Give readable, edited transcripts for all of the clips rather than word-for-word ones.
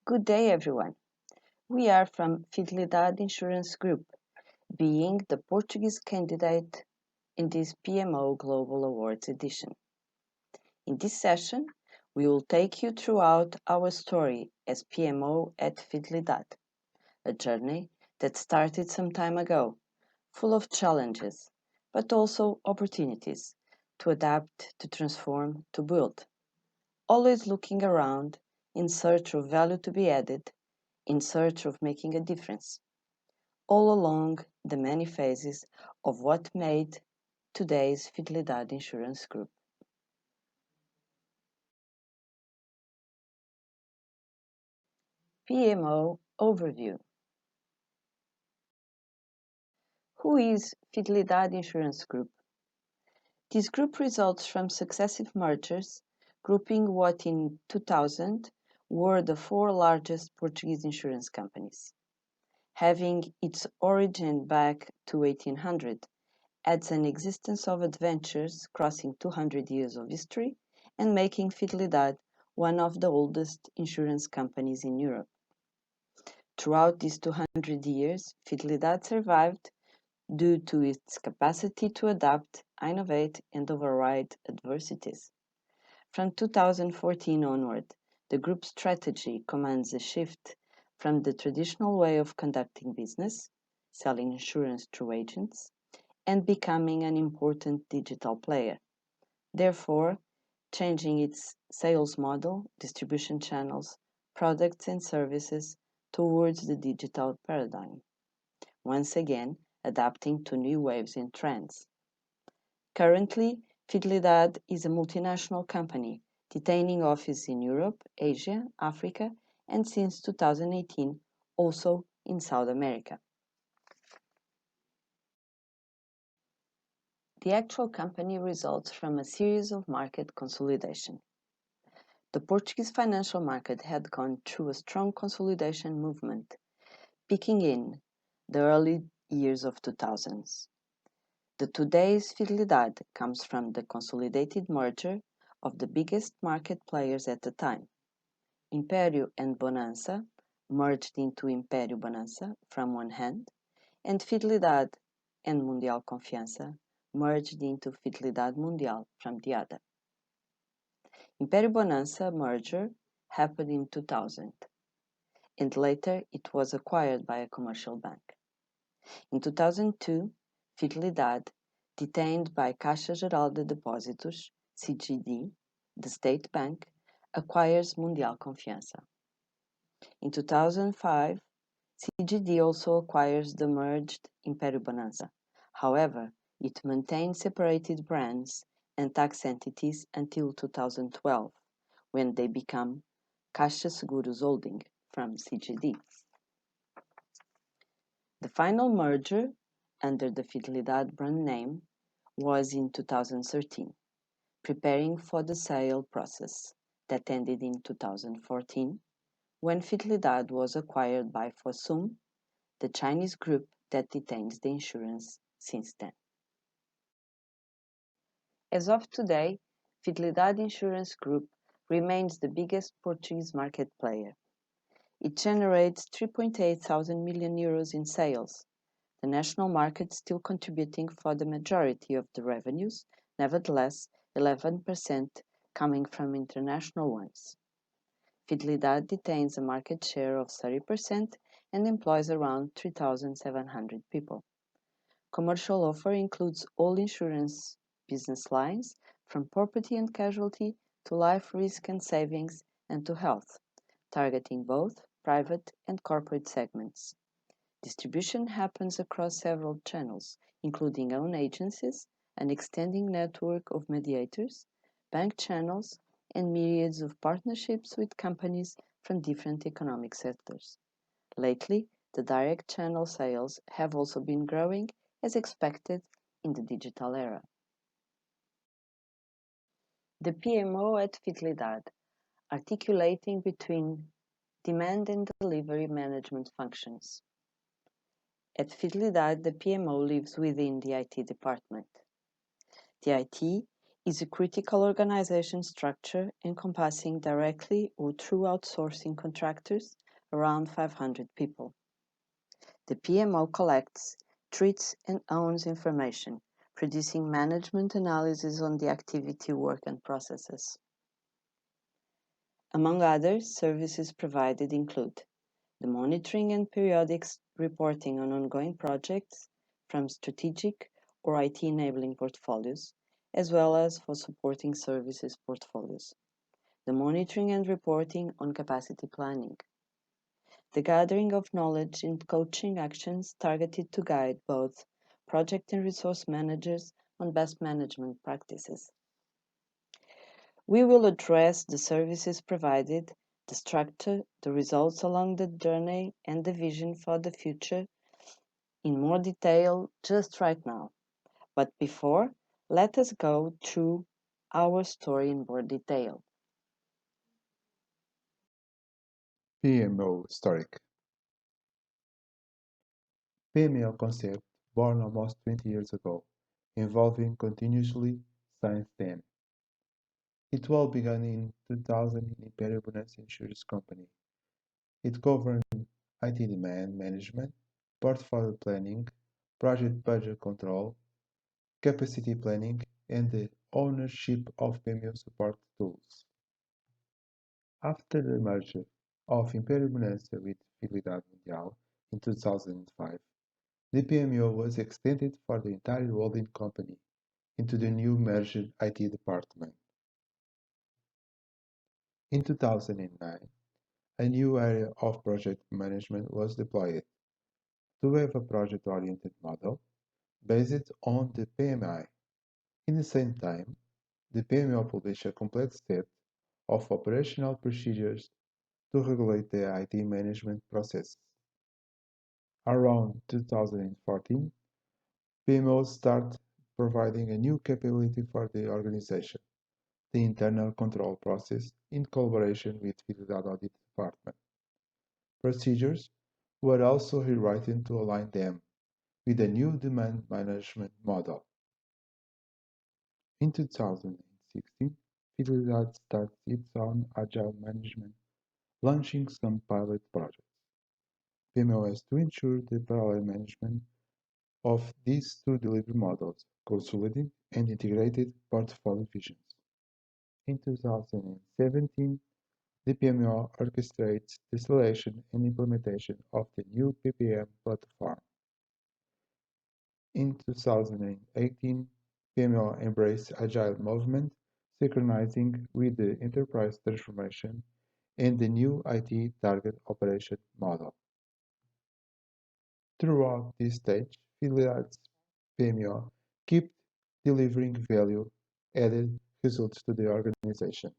Good day, everyone. We are from Fidelidade Insurance Group, being the Portuguese candidate in this PMO Global Awards edition. In this session, we will take you throughout our story as PMO at Fidelidade, a journey that started some time ago, full of challenges, but also opportunities to adapt, to transform, to build. Always looking around in search of value to be added, in search of making a difference, all along the many phases of what made today's Fidelidade Insurance Group. PMO Overview. Who is Fidelidade Insurance Group? This group results from successive mergers, grouping what in 2000 were the four largest Portuguese insurance companies. Having its origin back to 1800 adds an existence of adventures crossing 200 years of history and making Fidelidade one of the oldest insurance companies in Europe. Throughout these 200 years, Fidelidade survived due to its capacity to adapt, innovate, and override adversities. From 2014 onward, the group's strategy commands a shift from the traditional way of conducting business, selling insurance through agents, and becoming an important digital player. Therefore, changing its sales model, distribution channels, products, and services towards the digital paradigm, once again adapting to new waves and trends. Currently, Fidelidade is a multinational company detaining offices in Europe, Asia, Africa, and since 2018 also in South America. The actual company results from a series of market consolidation. The Portuguese financial market had gone through a strong consolidation movement, peaking in the early years of 2000s. The today's Fidelidade comes from the consolidated merger of the biggest market players at the time. Império and Bonança merged into Império Bonança from one hand, and Fidelidade and Mundial Confiança merged into Fidelidade Mundial from the other. Império Bonança merger happened in 2000, and later it was acquired by a commercial bank. In 2002, Fidelidade, detained by Caixa Geral de Depósitos, CGD, the state bank, acquires Mundial Confiança. In 2005, CGD also acquires the merged Império Bonança. However, it maintained separated brands and tax entities until 2012, when they become Caixa Seguros Holding from CGD. The final merger, under the Fidelidade brand name, was in 2013, preparing for the sale process that ended in 2014, when Fidelidade was acquired by Fosun, the Chinese group that detains the insurance since then. As of today, Fidelidade Insurance Group remains the biggest Portuguese market player. It generates 3.8 thousand million euros in sales, the national market still contributing for the majority of the revenues, nevertheless 11% coming from international ones. Fidelidade detains a market share of 30% and employs around 3,700 people. Commercial offer includes all insurance business lines, from property and casualty to life risk and savings and to health, targeting both private and corporate segments. Distribution happens across several channels, including own agencies, an extending network of mediators, bank channels, and myriads of partnerships with companies from different economic sectors. Lately, the direct channel sales have also been growing as expected in the digital era. The PMO at Fidelidade, articulating between demand and delivery management functions. At Fidelidade, the PMO lives within the IT department. The IT is a critical organization structure encompassing directly or through outsourcing contractors around 500 people. The PMO collects, treats, and owns information, producing management analysis on the activity, work, and processes. Among others, services provided include the monitoring and periodic reporting on ongoing projects from strategic or IT enabling portfolios, as well as for supporting services portfolios. The monitoring and reporting on capacity planning. The gathering of knowledge and coaching actions targeted to guide both project and resource managers on best management practices. We will address the services provided, the structure, the results along the journey, and the vision for the future in more detail just right now. But before, let us go through our story in more detail. PMO Historic. PMO concept born almost 20 years ago, evolving continuously since then. It all began in 2000 in Imperial Bonanza Insurance Company. It governed IT demand management, portfolio planning, project budget control, capacity planning, and the ownership of PMO support tools. After the merger of Imperial Bonanza with Fidelidade Mundial in 2005, the PMO was extended for the entire holding company into the new merged IT department. In 2009, a new area of project management was deployed to have a project-oriented model based on the PMI. In the same time, the PMO published a complete set of operational procedures to regulate the IT management process. Around 2014, PMO started providing a new capability for the organization, the internal control process in collaboration with Fidelidade Audit Department. Procedures were also rewritten to align them with a new demand management model. In 2016, Fidelidade started its own agile management, launching some pilot projects. PMO has to ensure the parallel management of these two delivery models, consolidated and integrated portfolio visions. In 2017, the PMO orchestrates the selection and implementation of the new PPM platform. In 2018, PMO embraced agile movement, synchronizing with the enterprise transformation and the new IT target operation model. Throughout this stage, Filiade's PMO kept delivering value-added results to the organization.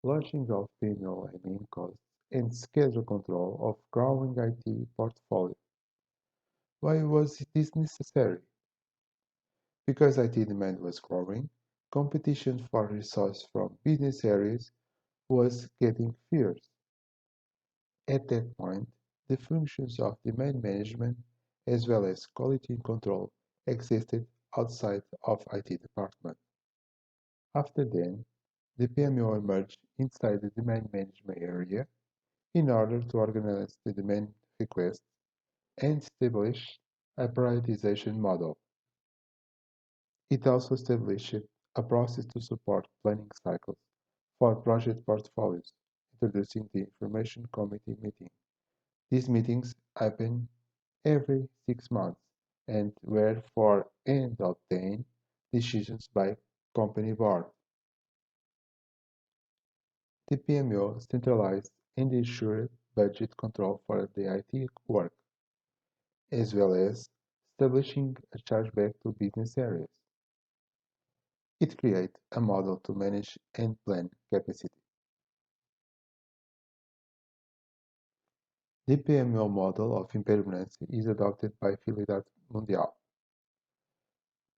Launching of PMO and costs and schedule control of growing IT portfolio. Why was this necessary? Because IT demand was growing, competition for resources from business areas was getting fierce. At that point, the functions of demand management as well as quality control existed outside of IT department. After then, the PMO emerged inside the demand management area in order to organize the demand requests and establish a prioritization model. It also established a process to support planning cycles for project portfolios, introducing the information committee meeting. These meetings happen every 6 months and were for and obtain decisions by company board. The PMO centralized and ensured budget control for the IT work, as well as establishing a chargeback to business areas. It creates a model to manage and plan capacity. The PMO model of impermanence is adopted by Fidelidade Mundial.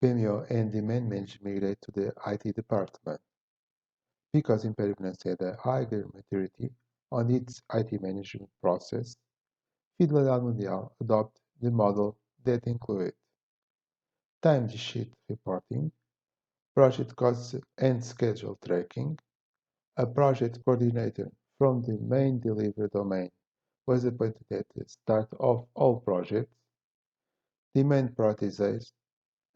PMO and demand management migrate to the IT department. Because impermanence had a higher maturity on its IT management process, Fidelidade Mundial adopted the model that included timesheet reporting, project costs and schedule tracking. A project coordinator from the main delivery domain was appointed at the start of all projects. Demand prioritization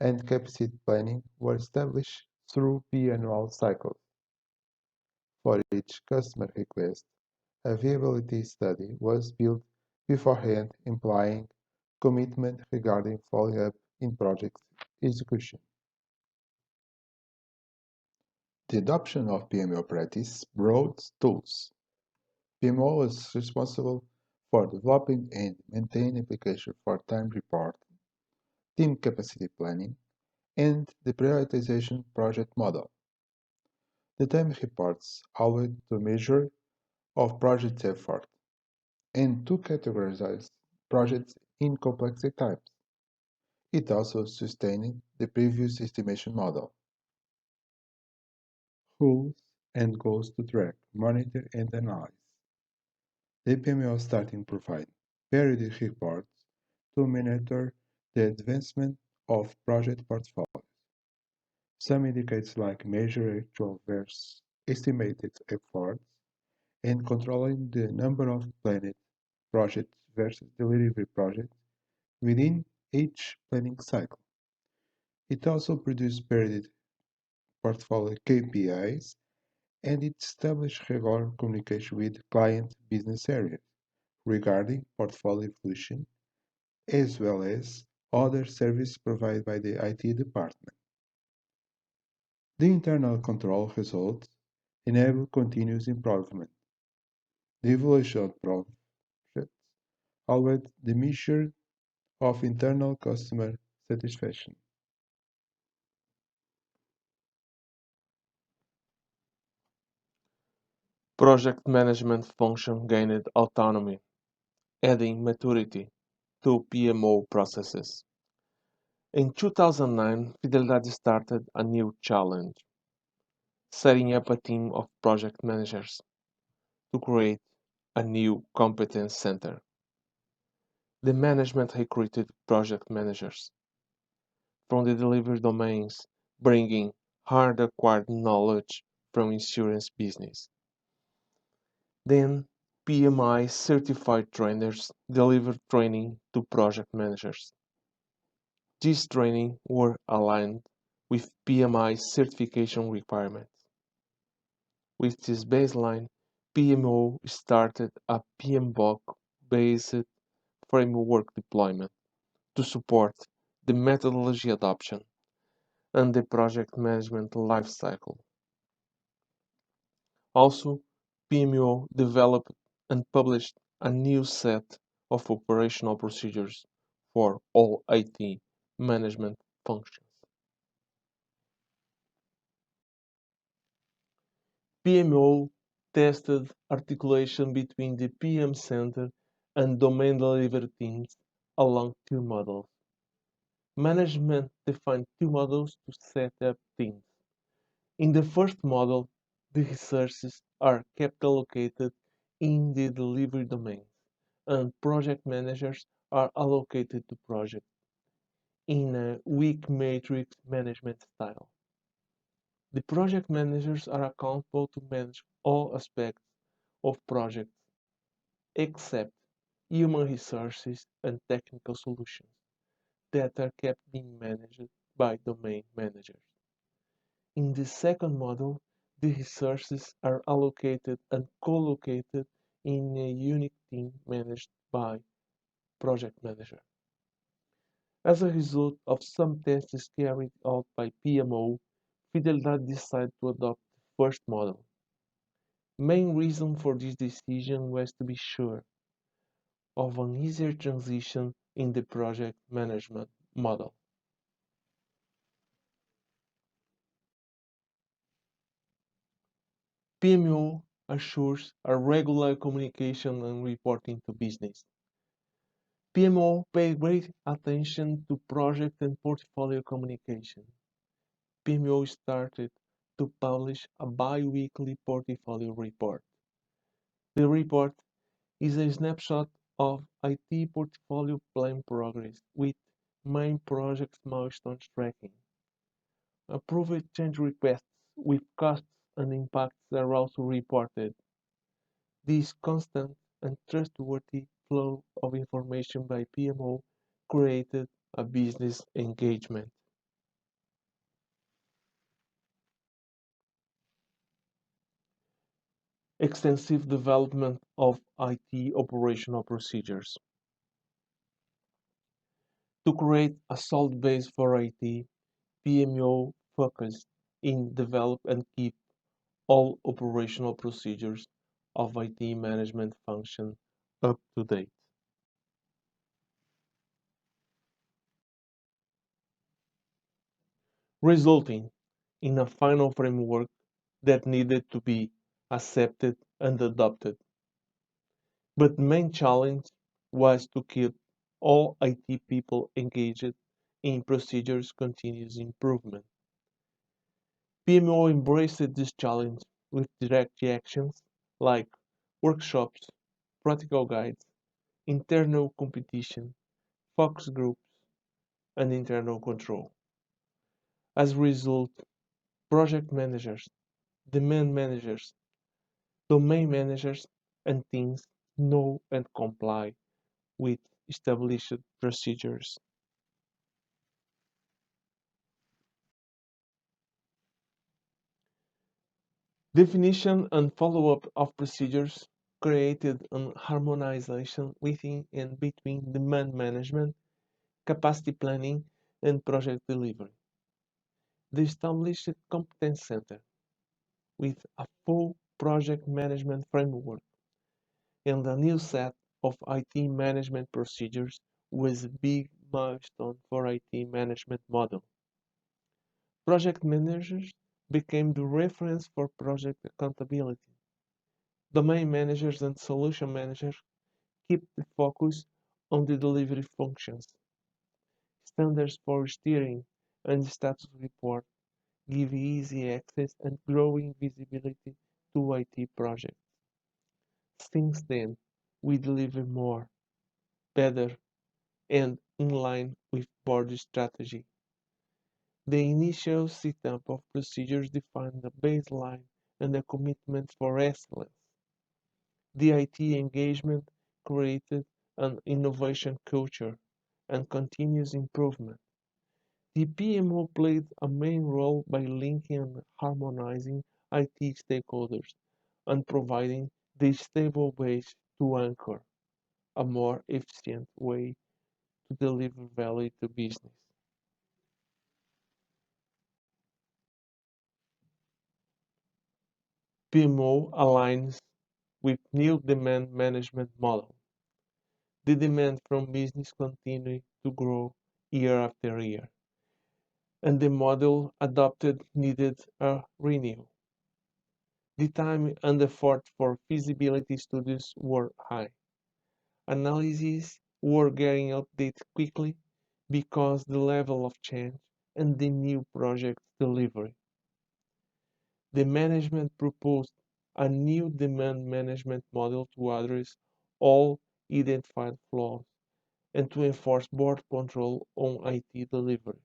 and capacity planning were established through biannual cycles. For each customer request, a viability study was built beforehand, implying commitment regarding following up in project execution. The adoption of PMO practice brought tools. PMO was responsible for developing and maintaining applications for time report, team capacity planning, and the prioritization project model. The time reports allowed the measure of project effort and to categorize projects in complexity types. It also sustained the previous estimation model. Rules and goals to track, monitor, and analyze. The PMO starting provide periodic reports to monitor the advancement of project portfolios. Some indicators like measure actual versus estimated efforts and controlling the number of planned projects versus delivery projects within each planning cycle. It also produces periodic portfolio KPIs and it establishes regular communication with client business areas regarding portfolio evolution as well as other services provided by the IT department. The internal control results enable continuous improvement. The evaluation of projects allowed the measure of internal customer satisfaction. Project management function gained autonomy, adding maturity to PMO processes. In 2009, Fidelidade started a new challenge, setting up a team of project managers to create a new competence center. The management recruited project managers from the delivery domains, bringing hard acquired knowledge from insurance business. Then, PMI certified trainers delivered training to project managers. These training were aligned with PMI certification requirements. With this baseline, PMO started a PMBOK-based framework deployment to support the methodology adoption and the project management lifecycle. Also, PMO developed and published a new set of operational procedures for all IT management functions. PMO tested articulation between the PM center and domain delivery teams along two models. Management defined two models to set up teams. In the first model, the resources are kept allocated in the delivery domains, and project managers are allocated to projects in a weak matrix management style. The project managers are accountable to manage all aspects of projects except human resources and technical solutions that are kept being managed by domain managers. In the second model, the resources are allocated and co-located in a unique team managed by project manager. As a result of some tests carried out by PMO, Fidelidade decided to adopt the first model. Main reason for this decision was to be sure of an easier transition in the project management model. PMO assures a regular communication and reporting to business. PMO paid great attention to project and portfolio communication. PMO started to publish a bi-weekly portfolio report. The report is a snapshot of IT portfolio plan progress with main project milestones tracking. Approved change requests with costs and impacts are also reported. This constant and trustworthy flow of information by PMO created a business engagement. Extensive development of IT operational procedures. To create a solid base for IT, PMO focused in develop and keep all operational procedures of IT management function up to date, resulting in a final framework that needed to be accepted and adopted. But the main challenge was to keep all IT people engaged in procedures continuous improvement. PMO embraced this challenge with direct actions like workshops, practical guides, internal competition, focus groups, and internal control. As a result, project managers, demand managers, domain managers, and teams know and comply with established procedures. Definition and follow-up of procedures created an harmonization within and between demand management, capacity planning, and project delivery. The established competence center with a full project management framework and a new set of IT management procedures was a big milestone for IT management model. Project managers became the reference for project accountability. Domain managers and solution managers keep the focus on the delivery functions. Standards for steering and status report give easy access and growing visibility to IT projects. Since then, we deliver more, better, and in line with board strategy. The initial setup of procedures defined a baseline and a commitment for excellence. The IT engagement created an innovation culture and continuous improvement. The PMO played a main role by linking and harmonizing IT stakeholders and providing the stable base to anchor a more efficient way to deliver value to business. PMO aligns with new demand management model. The demand from business continued to grow year after year, and the model adopted needed a renewal. The time and effort for feasibility studies were high. Analyses were getting updated quickly because the level of change and the new project delivery. The management proposed a new demand management model to address all identified flaws and to enforce board control on IT delivery.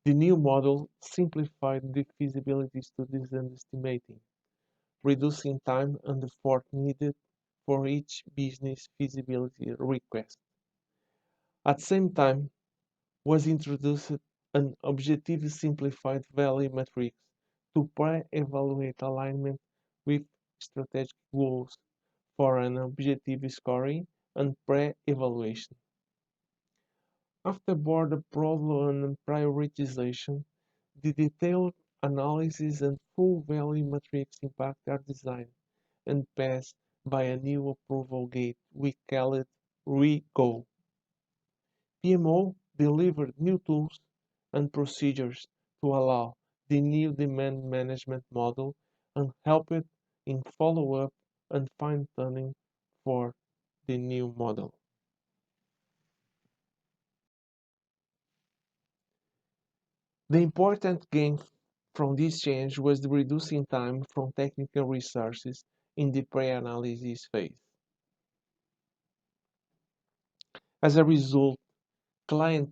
The new model simplified the feasibility studies and estimating, reducing time and effort needed for each business feasibility request. At the same time, was introduced an objective simplified value matrix to pre-evaluate alignment with strategic goals for an objective scoring and pre-evaluation. After board approval and prioritization, the detailed analysis and full value matrix impact are designed and passed by a new approval gate we call it REGO. PMO delivered new tools and procedures to allow the new demand management model and help it in follow-up and fine-tuning for the new model. The important gain from this change was the reducing time from technical resources in the pre-analysis phase. As a result, Clients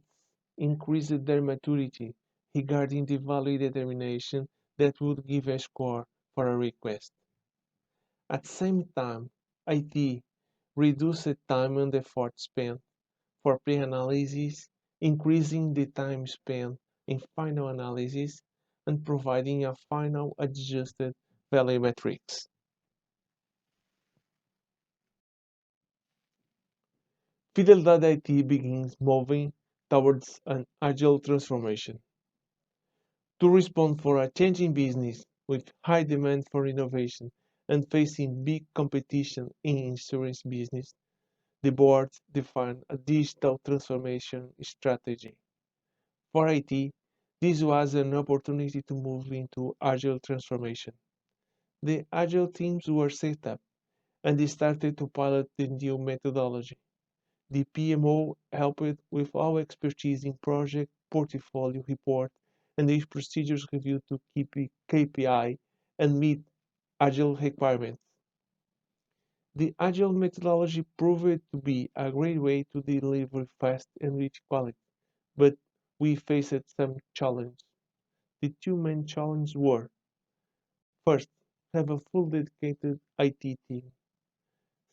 increased their maturity regarding the value determination that would give a score for a request. At the same time, IT reduced the time and effort spent for pre-analysis, increasing the time spent in final analysis, and providing a final adjusted value matrix. Fidelidade IT begins moving towards an agile transformation. To respond for a changing business with high demand for innovation and facing big competition in insurance business, the board defined a digital transformation strategy. For IT, this was an opportunity to move into agile transformation. The agile teams were set up and they started to pilot the new methodology. The PMO helped with our expertise in project portfolio report and the procedures review to keep KPI and meet agile requirements. The agile methodology proved to be a great way to deliver fast and rich quality, but we faced some challenges. The two main challenges were: first, have a full dedicated IT team.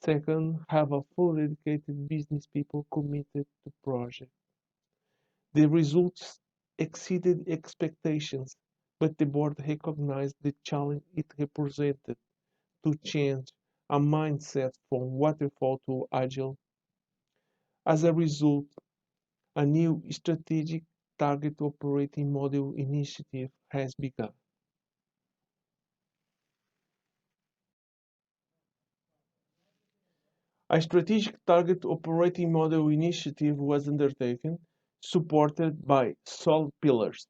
Second, have a full dedicated business people committed to project. The results exceeded expectations, but the board recognized the challenge it represented to change a mindset from waterfall to agile. As a result, a new strategic target operating model initiative has begun. A strategic target operating model initiative was undertaken, supported by solid pillars.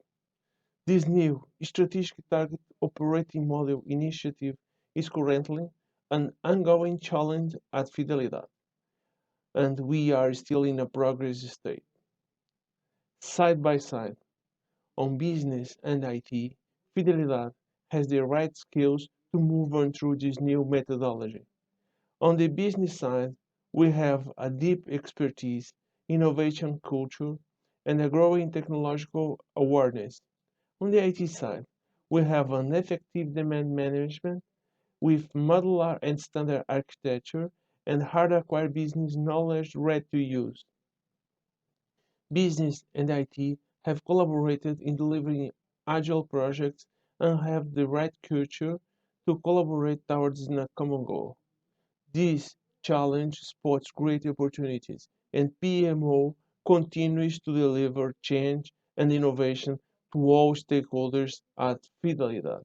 This new strategic target operating model initiative is currently an ongoing challenge at Fidelidade, and we are still in a progress state. Side by side, on business and IT, Fidelidade has the right skills to move on through this new methodology. On the business side, we have a deep expertise, innovation culture, and a growing technological awareness. On the IT side, we have an effective demand management with modular and standard architecture and hard-acquired business knowledge ready to use. Business and IT have collaborated in delivering agile projects and have the right culture to collaborate towards a common goal. This challenge spots great opportunities, and PMO continues to deliver change and innovation to all stakeholders at Fidelidade.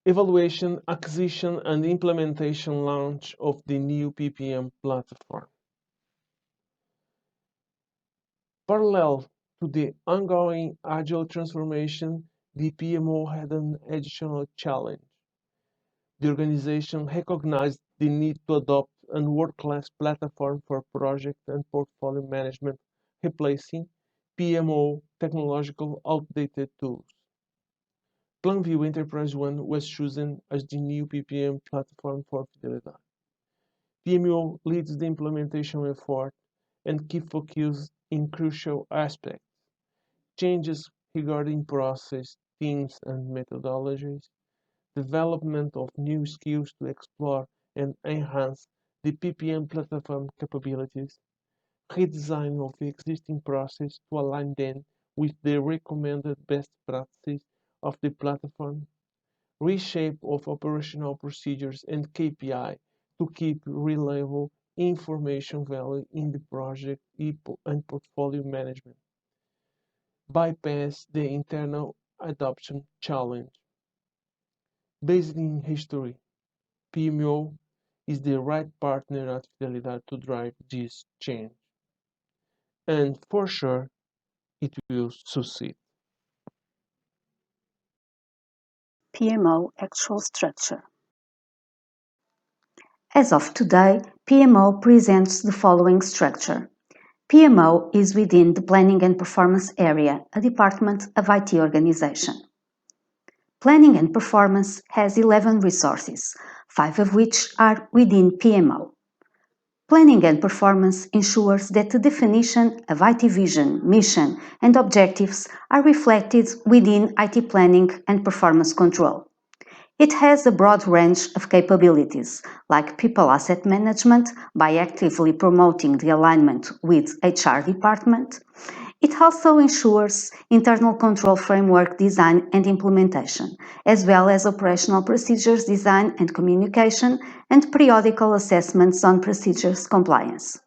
Evaluation, acquisition, and implementation launch of the new PPM platform. Parallel to the ongoing agile transformation, the PMO had an additional challenge. The organization recognized the need to adopt a world-class platform for project and portfolio management, replacing PMO technological outdated tools. PlanView Enterprise One was chosen as the new PPM platform for Fidelidade. PMO leads the implementation effort and keeps focus in crucial aspects: changes regarding process, teams, and methodologies, development of new skills to explore and enhance the PPM platform capabilities, redesign of the existing process to align them with the recommended best practices of the platform, reshape of operational procedures and KPI to keep reliable information value in the project and portfolio management, bypass the internal adoption challenge. Based in history, PMO is the right partner at Fidelidade to drive this change, and for sure it will succeed. PMO actual structure. As of today, PMO presents the following structure. PMO is within the Planning and Performance area, a department of IT organization. Planning and Performance has 11 resources, 5 of which are within PMO. Planning and performance ensures that the definition of IT vision, mission, and objectives are reflected within IT planning and performance control. It has a broad range of capabilities, like people asset management by actively promoting the alignment with HR department. It also ensures internal control framework design and implementation, as well as operational procedures design and communication, and periodical assessments on procedures compliance.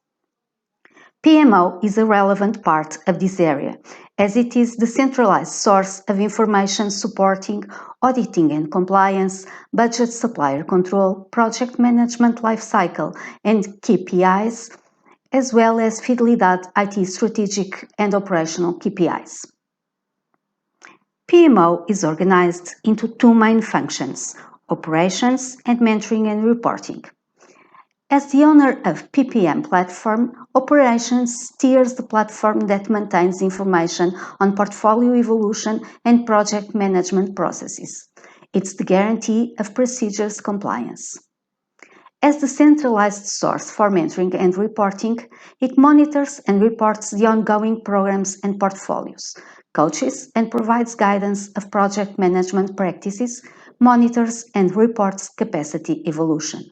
PMO is a relevant part of this area, as it is the centralized source of information supporting auditing and compliance, budget supplier control, project management lifecycle, and KPIs, as well as Fidelidade IT strategic and operational KPIs. PMO is organized into two main functions, operations and mentoring and reporting. As the owner of PPM platform, operations steers the platform that maintains information on portfolio evolution and project management processes. It's the guarantee of procedures compliance. As the centralized source for mentoring and reporting, it monitors and reports the ongoing programs and portfolios, coaches and provides guidance of project management practices, monitors and reports capacity evolution.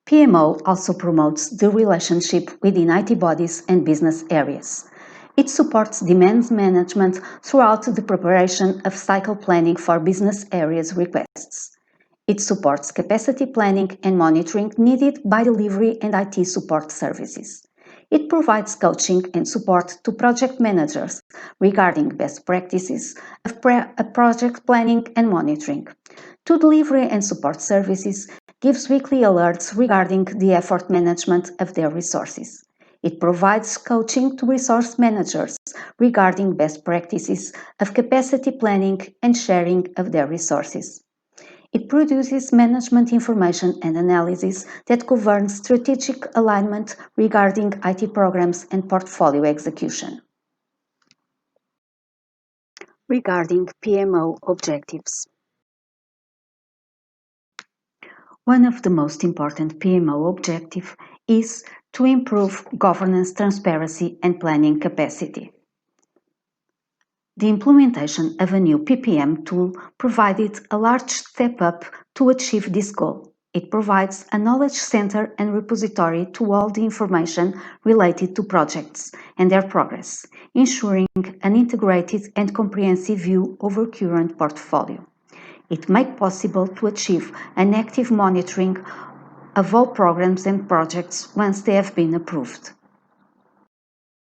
PMO also promotes the relationship within IT bodies and business areas. It supports demand management throughout the preparation of cycle planning for business areas requests. It supports capacity planning and monitoring needed by delivery and IT support services. It provides coaching and support to project managers regarding best practices of project planning and monitoring. To delivery and support services, gives weekly alerts regarding the effort management of their resources. It provides coaching to resource managers regarding best practices of capacity planning and sharing of their resources. It produces management information and analysis that governs strategic alignment regarding IT programs and portfolio execution. Regarding PMO objectives. One of the most important PMO objectives is to improve governance, transparency, and planning capacity. The implementation of a new PPM tool provided a large step up to achieve this goal. It provides a knowledge center and repository to all the information related to projects and their progress, ensuring an integrated and comprehensive view over current portfolio. It makes possible to achieve an active monitoring of all programs and projects once they have been approved.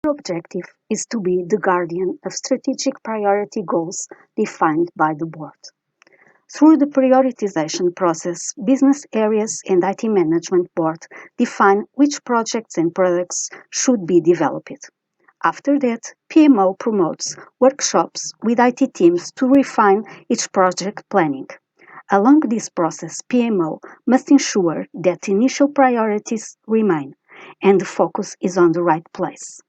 Our objective is to be the guardian of strategic priority goals defined by the board. Through the prioritization process, business areas and IT management board define which projects and products should be developed. After that, PMO promotes workshops with IT teams to refine each project planning. Along this process, PMO must ensure that initial priorities remain and the focus is on the right place.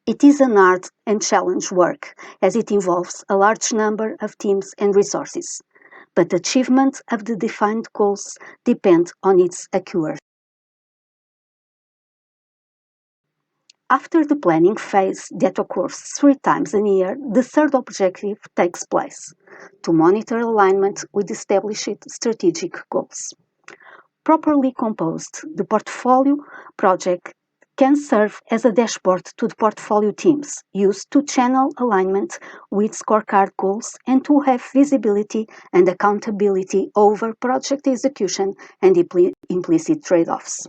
It is an hard and challenge work as it involves a large number of teams and resources, but achievement of the defined goals depend on its accuracy. After the planning phase that occurs 3 times a year, the third objective takes place, to monitor alignment with established strategic goals. Properly composed, the portfolio project can serve as a dashboard to the portfolio teams, used to channel alignment with scorecard goals and to have visibility and accountability over project execution and implicit trade-offs.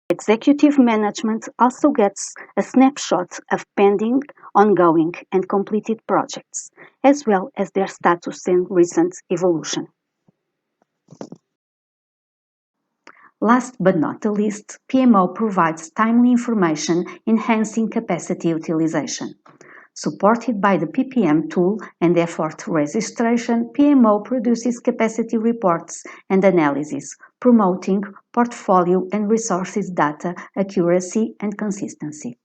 Executive management also gets a snapshot of pending, ongoing, and completed projects, as well as their status and recent evolution. Last but not the least, PMO provides timely information enhancing capacity utilization. Supported by the PPM tool and effort registration, PMO produces capacity reports and analysis, promoting portfolio and resources data accuracy and consistency.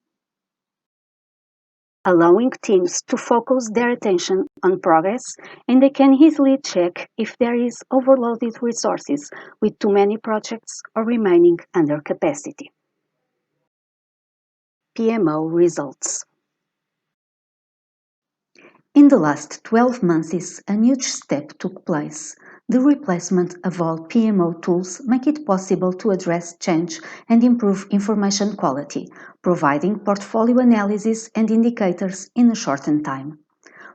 allowing teams to focus their attention on progress, and they can easily check if there is overloaded resources with too many projects or remaining under capacity. PMO results. In the last 12 months, a huge step took place. The replacement of all PMO tools make it possible to address change and improve information quality, providing portfolio analysis and indicators in a shortened time.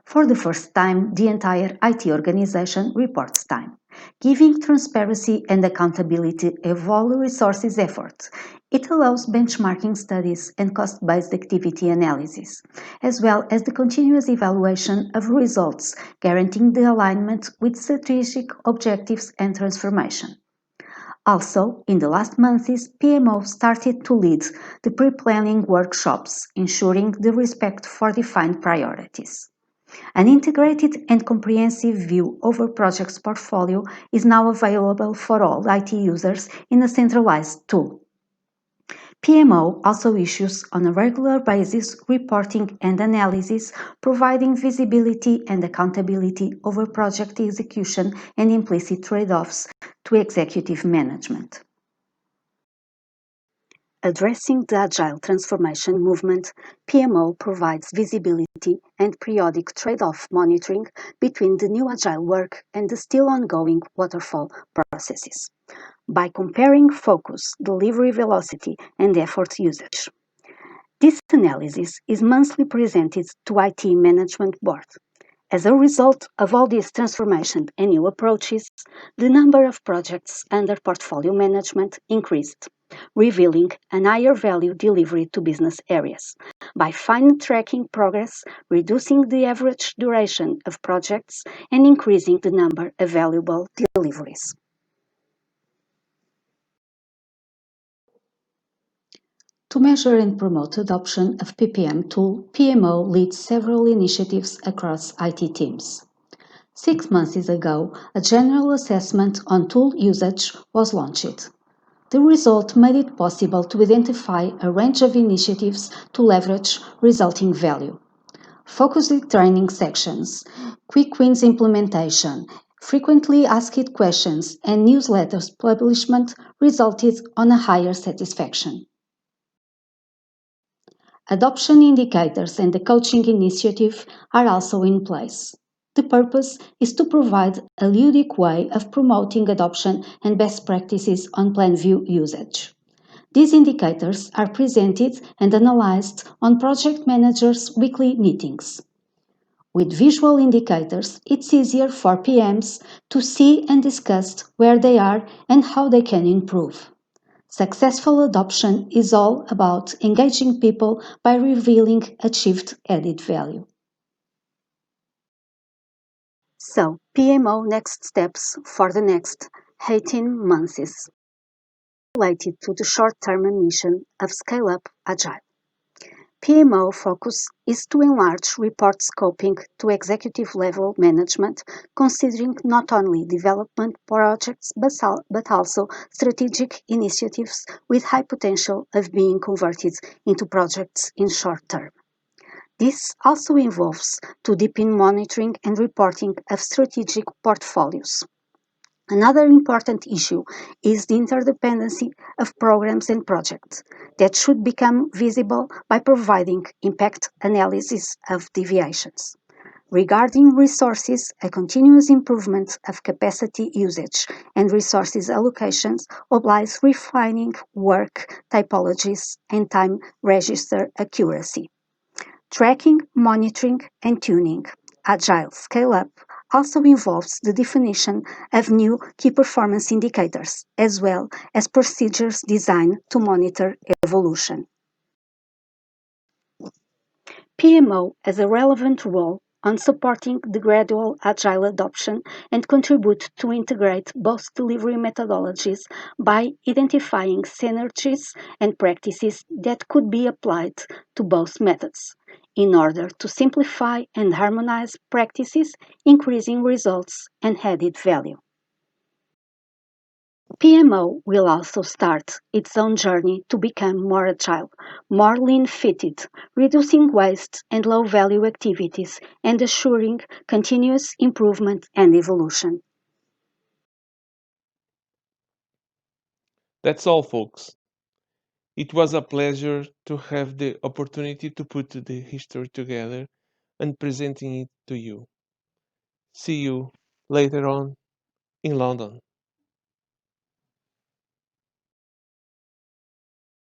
For the first time, the entire IT organization reports time, giving transparency and accountability of all resources efforts. It allows benchmarking studies and cost-based activity analysis, as well as the continuous evaluation of results, guaranteeing the alignment with strategic objectives and transformation. Also, in the last months, PMO started to lead the pre-planning workshops, ensuring the respect for defined priorities. An integrated and comprehensive view over project's portfolio is now available for all IT users in a centralized tool. PMO also issues on a regular basis reporting and analysis, providing visibility and accountability over project execution and implicit trade-offs to executive management. Addressing the Agile transformation movement, PMO provides visibility and periodic trade-off monitoring between the new Agile work and the still ongoing waterfall processes, by comparing focus, delivery velocity, and effort usage. This analysis is monthly presented to IT Management Board. As a result of all these transformation and new approaches, the number of projects under portfolio management increased, revealing a higher value delivery to business areas. By fine-tracking progress, reducing the average duration of projects, and increasing the number of valuable deliveries. To measure and promote adoption of PPM tool, PMO leads several initiatives across IT teams. 6 months ago, a general assessment on tool usage was launched. The result made it possible to identify a range of initiatives to leverage resulting value. Focused training sections, quick wins implementation, frequently asked questions, and newsletters publishment resulted on a higher satisfaction. Adoption indicators and the coaching initiative are also in place. The purpose is to provide a ludic way of promoting adoption and best practices on PlanView usage. These indicators are presented and analyzed on project managers' weekly meetings. With visual indicators, it's easier for PMs to see and discuss where they are and how they can improve. Successful adoption is all about engaging people by revealing achieved added value. So, PMO next steps for the next 18 months related to the short-term mission of Scale Up Agile. PMO focus is to enlarge report scoping to executive-level management, considering not only development projects but also strategic initiatives with high potential of being converted into projects in short term. This also involves to deepen monitoring and reporting of strategic portfolios. Another important issue is the interdependency of programs and projects that should become visible by providing impact analysis of deviations. Regarding resources, a continuous improvement of capacity usage and resources allocations obliges refining work typologies and time register accuracy. Tracking, monitoring, and tuning Agile Scale-Up also involves the definition of new key performance indicators, as well as procedures designed to monitor evolution. PMO has a relevant role on supporting the gradual Agile adoption and contribute to integrate both delivery methodologies by identifying synergies and practices that could be applied to both methods in order to simplify and harmonize practices, increasing results and added value. PMO will also start its own journey to become more agile, more lean-fitted, reducing waste and low-value activities and assuring continuous improvement and evolution. That's all, folks. It was a pleasure to have the opportunity to put the history together and presenting it to you. See you later on in London.